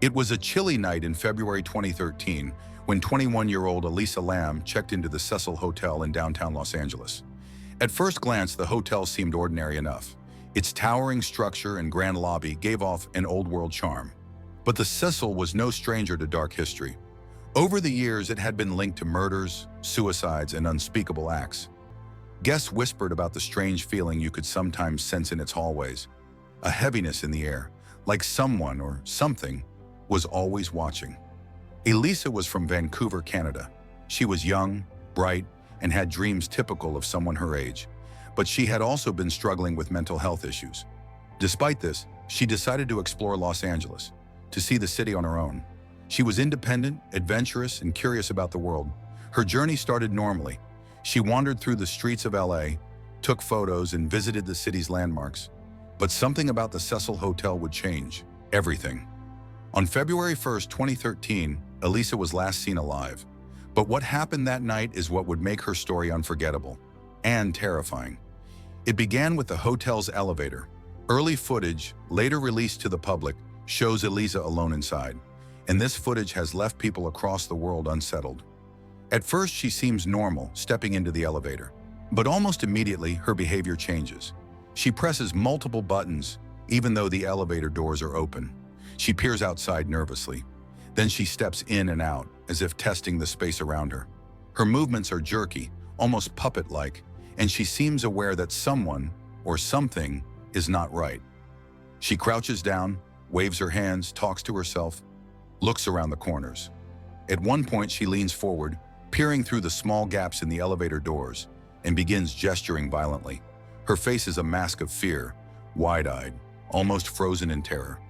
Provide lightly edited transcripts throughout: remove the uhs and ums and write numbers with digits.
It was a chilly night in February 2013 when 21-year-old Elisa Lam checked into the Cecil Hotel in downtown Los Angeles. At first glance, the hotel seemed ordinary enough. Its towering structure and grand lobby gave off an old-world charm. But the Cecil was no stranger to dark history. Over the years, it had been linked to murders, suicides, and unspeakable acts. Guests whispered about the strange feeling you could sometimes sense in its hallways, a heaviness in the air, like someone or something was always watching. Elisa was from Vancouver, Canada. She was young, bright, and had dreams typical of someone her age. But she had also been struggling with mental health issues. Despite this, she decided to explore Los Angeles, to see the city on her own. She was independent, adventurous, and curious about the world. Her journey started normally. She wandered through the streets of LA, took photos, and visited the city's landmarks. But something about the Cecil Hotel would change everything. On February 1st, 2013, Elisa was last seen alive. But what happened that night is what would make her story unforgettable and terrifying. It began with the hotel's elevator. Early footage, later released to the public, shows Elisa alone inside. And this footage has left people across the world unsettled. At first, she seems normal, stepping into the elevator. But almost immediately, her behavior changes. She presses multiple buttons, even though the elevator doors are open. She peers outside nervously. Then she steps in and out, as if testing the space around her. Her movements are jerky, almost puppet-like, and she seems aware that someone, or something, is not right. She crouches down, waves her hands, talks to herself, looks around the corners. At one point, she leans forward, peering through the small gaps in the elevator doors, and begins gesturing violently. Her face is a mask of fear, wide-eyed, almost frozen in terror.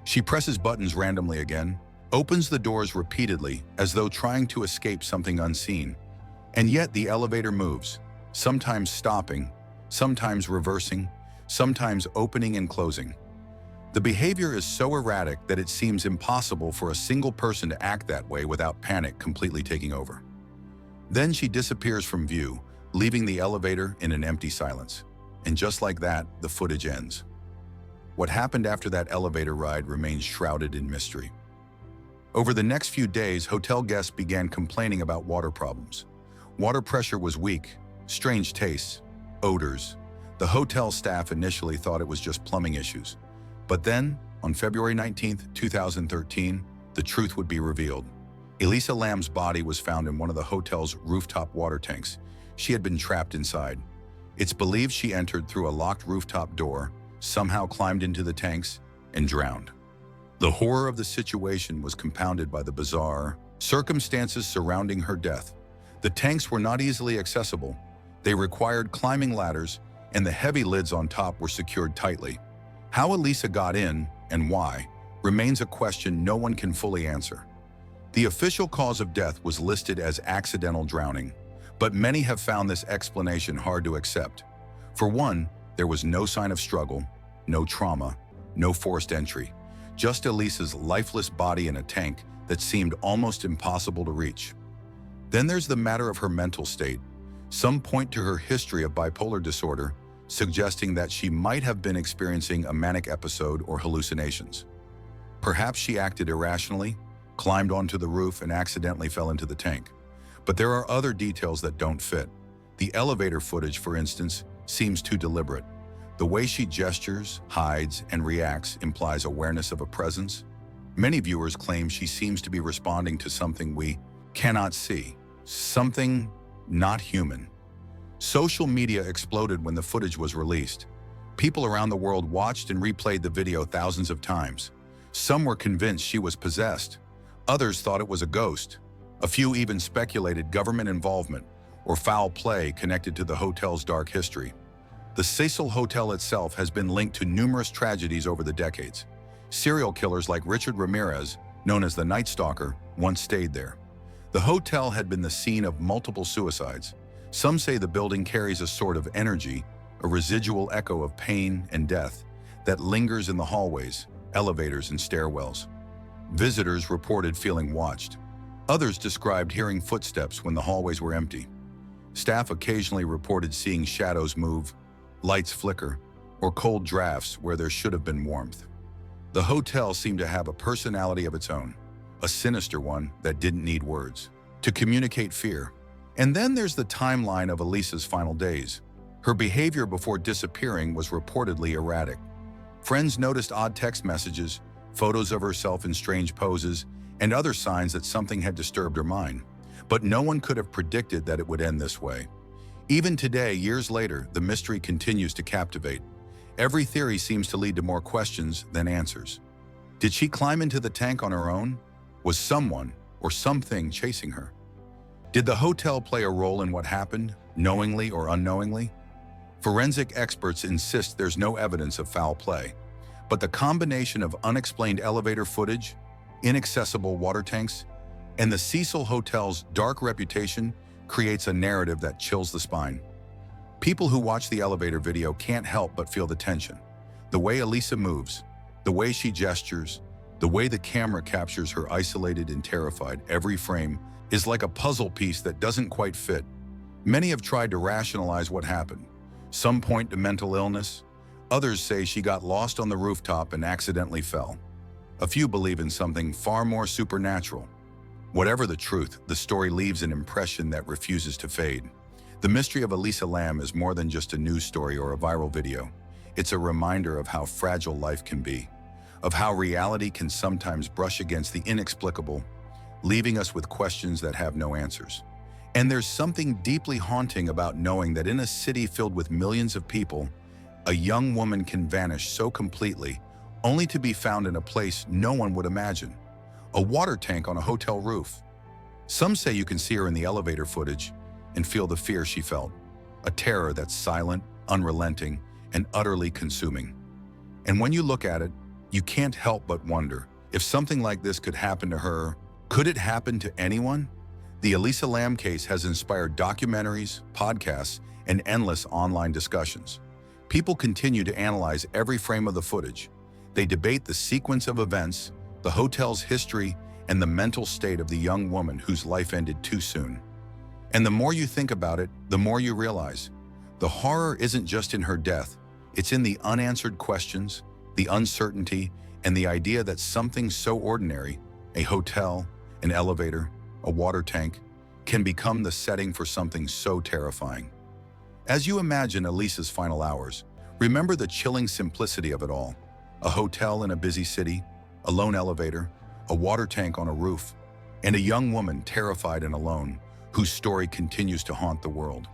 She presses buttons randomly again, opens the doors repeatedly as though trying to escape something unseen. And yet the elevator moves, sometimes stopping, sometimes reversing, sometimes opening and closing. The behavior is so erratic that it seems impossible for a single person to act that way without panic completely taking over. Then she disappears from view, leaving the elevator in an empty silence. And just like that, the footage ends. What happened after that elevator ride remains shrouded in mystery. Over the next few days, hotel guests began complaining about water problems. Water pressure was weak, strange tastes, odors. The hotel staff initially thought it was just plumbing issues. But then, on February 19, 2013, the truth would be revealed. Elisa Lam's body was found in one of the hotel's rooftop water tanks. She had been trapped inside. It's believed she entered through a locked rooftop door, somehow climbed into the tanks, and drowned. The horror of the situation was compounded by the bizarre circumstances surrounding her death. The tanks were not easily accessible. They required climbing ladders, and the heavy lids on top were secured tightly. How Elisa got in, and why, remains a question no one can fully answer. The official cause of death was listed as accidental drowning, but many have found this explanation hard to accept. For one, there was no sign of struggle, no trauma, no forced entry, just Elisa's lifeless body in a tank that seemed almost impossible to reach. Then there's the matter of her mental state. Some point to her history of bipolar disorder, suggesting that she might have been experiencing a manic episode or hallucinations. Perhaps she acted irrationally, climbed onto the roof, and accidentally fell into the tank. But there are other details that don't fit. The elevator footage, for instance, seems too deliberate. The way she gestures, hides, and reacts implies awareness of a presence. Many viewers claim she seems to be responding to something we cannot see, something not human. Social media exploded when the footage was released. People around the world watched and replayed the video thousands of times. Some were convinced she was possessed. Others thought it was a ghost. A few even speculated government involvement or foul play connected to the hotel's dark history. The Cecil Hotel itself has been linked to numerous tragedies over the decades. Serial killers like Richard Ramirez, known as the Night Stalker, once stayed there. The hotel had been the scene of multiple suicides. Some say the building carries a sort of energy, a residual echo of pain and death that lingers in the hallways, elevators, and stairwells. Visitors reported feeling watched. Others described hearing footsteps when the hallways were empty. Staff occasionally reported seeing shadows move, lights flicker, or cold drafts where there should have been warmth. The hotel seemed to have a personality of its own, a sinister one that didn't need words to communicate fear. And then there's the timeline of Elisa's final days. Her behavior before disappearing was reportedly erratic. Friends noticed odd text messages, photos of herself in strange poses, and other signs that something had disturbed her mind. But no one could have predicted that it would end this way. Even today, years later, the mystery continues to captivate. Every theory seems to lead to more questions than answers. Did she climb into the tank on her own? Was someone or something chasing her? Did the hotel play a role in what happened, knowingly or unknowingly? Forensic experts insist there's no evidence of foul play, but the combination of unexplained elevator footage, inaccessible water tanks, and the Cecil Hotel's dark reputation creates a narrative that chills the spine. People who watch the elevator video can't help but feel the tension. The way Elisa moves, the way she gestures, the way the camera captures her isolated and terrified every frame is like a puzzle piece that doesn't quite fit. Many have tried to rationalize what happened. Some point to mental illness. Others say she got lost on the rooftop and accidentally fell. A few believe in something far more supernatural. Whatever the truth, the story leaves an impression that refuses to fade. The mystery of Elisa Lam is more than just a news story or a viral video. It's a reminder of how fragile life can be, of how reality can sometimes brush against the inexplicable, leaving us with questions that have no answers. And there's something deeply haunting about knowing that in a city filled with millions of people, a young woman can vanish so completely, only to be found in a place no one would imagine. A water tank on a hotel roof. Some say you can see her in the elevator footage and feel the fear she felt, a terror that's silent, unrelenting, and utterly consuming. And when you look at it, you can't help but wonder, if something like this could happen to her, could it happen to anyone? The Elisa Lam case has inspired documentaries, podcasts, and endless online discussions. People continue to analyze every frame of the footage. They debate the sequence of events, the hotel's history, and the mental state of the young woman whose life ended too soon. And the more you think about it, the more you realize, the horror isn't just in her death, it's in the unanswered questions, the uncertainty, and the idea that something so ordinary, a hotel, an elevator, a water tank, can become the setting for something so terrifying. As you imagine Elisa's final hours, remember the chilling simplicity of it all. A hotel in a busy city, a lone elevator, a water tank on a roof, and a young woman terrified and alone, whose story continues to haunt the world.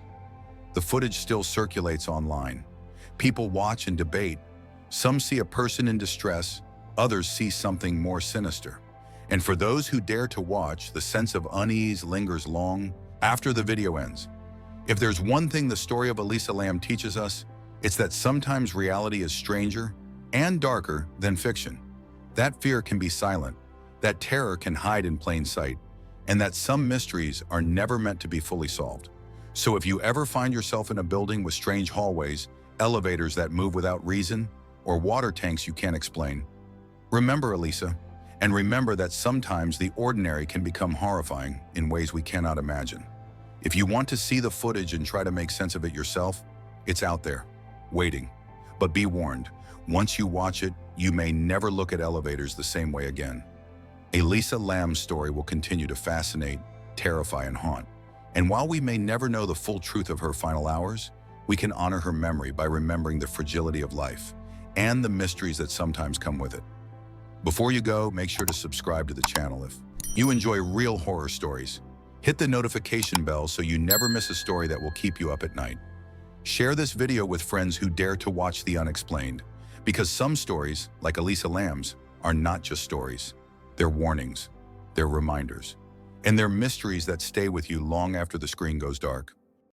The footage still circulates online. People watch and debate. Some see a person in distress, others see something more sinister. And for those who dare to watch, the sense of unease lingers long after the video ends. If there's one thing the story of Elisa Lam teaches us, it's that sometimes reality is stranger and darker than fiction. That fear can be silent, that terror can hide in plain sight, and that some mysteries are never meant to be fully solved. So if you ever find yourself in a building with strange hallways, elevators that move without reason, or water tanks you can't explain, remember Elisa, and remember that sometimes the ordinary can become horrifying in ways we cannot imagine. If you want to see the footage and try to make sense of it yourself, it's out there, waiting. But be warned, once you watch it, you may never look at elevators the same way again. Elisa Lam's story will continue to fascinate, terrify, and haunt. And while we may never know the full truth of her final hours, we can honor her memory by remembering the fragility of life and the mysteries that sometimes come with it. Before you go, make sure to subscribe to the channel if you enjoy real horror stories. Hit the notification bell so you never miss a story that will keep you up at night. Share this video with friends who dare to watch the unexplained, because some stories, like Elisa Lam's, are not just stories. They're warnings, they're reminders, and they're mysteries that stay with you long after the screen goes dark.